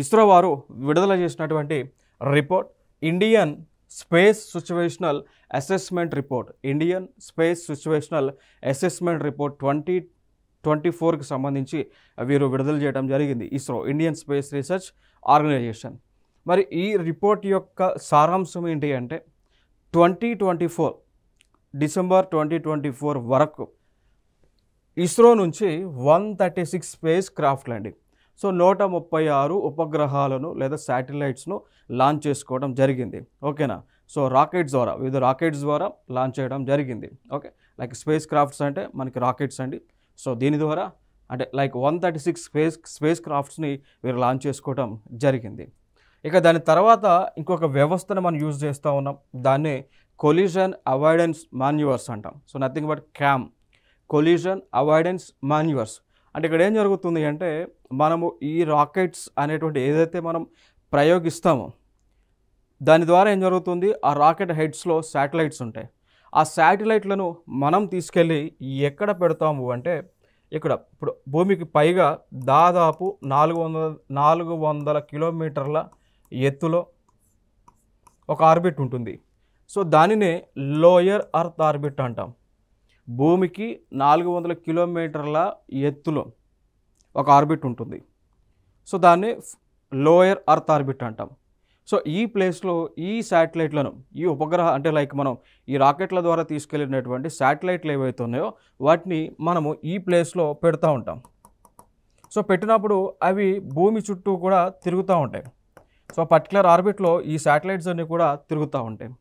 ఇస్రో వారు విడుదల చేసినటువంటి report Indian space situational assessment report. Indian space situational assessment report 2024కి సంబంధించి వీరు విడుదల చేయడం జరిగింది. ISRO, Indian space research organisation. మరి ఈ రిపోర్ట్ యొక్క సారాంశం ఏంటి అంటే 2024 డిసెంబర్ 2024 వరకు ఇస్రో నుంచి 136 స్పేస్ క్రాఫ్ట్లు అండి. సో 136 ఉపగ్రహాలను లేదా శాటిలైట్స్ను లాంచ్ చేసుకోవడం జరిగింది. ఓకేనా. సో రాకెట్స్ ద్వారా, వివిధ రాకెట్స్ ద్వారా లాంచ్ చేయడం జరిగింది. ఓకే, లైక్ స్పేస్ క్రాఫ్ట్స్ అంటే మనకి రాకెట్స్ అండి. సో దీని ద్వారా అంటే లైక్ 136 స్పేస్ క్రాఫ్ట్స్ని వీరు లాంచ్ చేసుకోవడం జరిగింది. ఇక దాని తర్వాత ఇంకొక వ్యవస్థను మనం యూజ్ చేస్తూ ఉన్నాం. దాన్ని కొలిజన్ అవాయిడెన్స్ మాన్యువర్స్ అంటాం. So nothing but cam, collision avoidance manoeuvres. అంటే ఇక్కడ ఏం జరుగుతుంది అంటే మనము ఈ రాకెట్స్ అనేటువంటి ఏదైతే మనం ప్రయోగిస్తామో దాని ద్వారా ఏం జరుగుతుంది, ఆ రాకెట్ హెడ్స్లో శాటిలైట్స్ ఉంటాయి. ఆ శాటిలైట్లను మనం తీసుకెళ్ళి ఎక్కడ పెడతాము అంటే ఇక్కడ ఇప్పుడు భూమికి పైగా దాదాపు 400 కిలోమీటర్ల ఎత్తులో ఒక ఆర్బిట్ ఉంటుంది. సో దానినే లోయర్ అర్త్ ఆర్బిట్ అంటాం. భూమికి 400 కిలోమీటర్ల ఎత్తులో ఒక ఆర్బిట్ ఉంటుంది. సో దాన్ని లోయర్ అర్త్ ఆర్బిట్ అంటాం. సో ఈ ప్లేస్లో ఈ శాటిలైట్లను, ఈ ఉపగ్రహ అంటే లైక్ మనం ఈ రాకెట్ల ద్వారా తీసుకెళ్ళినటువంటి శాటిలైట్లు ఏవైతే ఉన్నాయో వాటిని మనము ఈ ప్లేస్లో పెడతా ఉంటాం. సో పెట్టినప్పుడు అవి భూమి చుట్టూ కూడా తిరుగుతూ ఉంటాయి. సో పర్టికులర్ ఆర్బిట్లో ఈ శాటిలైట్స్ అన్నీ కూడా తిరుగుతూ ఉంటాయి.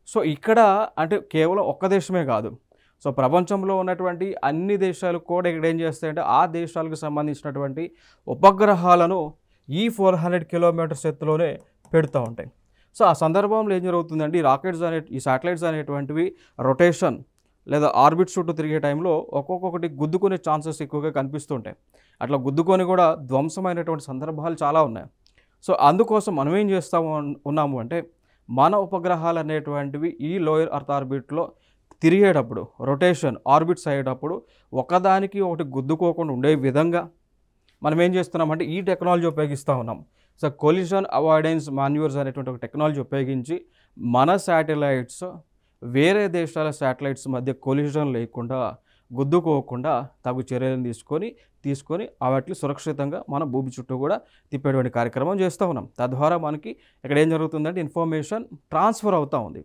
సో ఇక్కడ అంటే కేవలం ఒక్క దేశమే కాదు, సో ప్రపంచంలో ఉన్నటువంటి అన్ని దేశాలు కూడా ఇక్కడ ఏం చేస్తాయంటే ఆ దేశాలకు సంబంధించినటువంటి ఉపగ్రహాలను ఈ 400 కిలోమీటర్స్ ఎత్తులోనే పెడుతూ ఉంటాయి. సో ఆ సందర్భంలో ఏం జరుగుతుందంటే ఈ శాటిలైట్స్ అనేటువంటివి రొటేషన్ లేదా ఆర్బిట్ చుట్టూ తిరిగే టైంలో ఒక్కొక్కటి గుద్దుకునే ఛాన్సెస్ ఎక్కువగా కనిపిస్తుంటాయి. అట్లా గుద్దుకొని కూడా ధ్వంసమైనటువంటి సందర్భాలు చాలా ఉన్నాయి. సో అందుకోసం మనం ఏం ఉన్నాము అంటే మన ఉపగ్రహాలు అనేటువంటివి ఈ లోయర్ అర్త్ ఆర్బిట్లో తిరిగేటప్పుడు, రొటేషన్ ఆర్బిట్స్ అయ్యేటప్పుడు ఒకదానికి ఒకటి గుద్దుకోకుండా ఉండే విధంగా మనం ఏం చేస్తున్నామంటే ఈ టెక్నాలజీ ఉపయోగిస్తూ ఉన్నాం. సో కొలిజన్ అవాయిడెన్స్ మాన్యువర్స్ అనేటువంటి ఒక టెక్నాలజీ ఉపయోగించి మన శాటిలైట్స్ వేరే దేశాల శాటిలైట్స్ మధ్య కొలిజన్ లేకుండా, గుద్దుకోకుండా తగు చర్యలను తీసుకొని వాటిని సురక్షితంగా మన భూమి చుట్టూ కూడా తిప్పేటువంటి కార్యక్రమం చేస్తూ ఉన్నాం. తద్వారా మనకి ఇక్కడ ఏం జరుగుతుందంటే ఇన్ఫర్మేషన్ ట్రాన్స్ఫర్ అవుతూ ఉంది.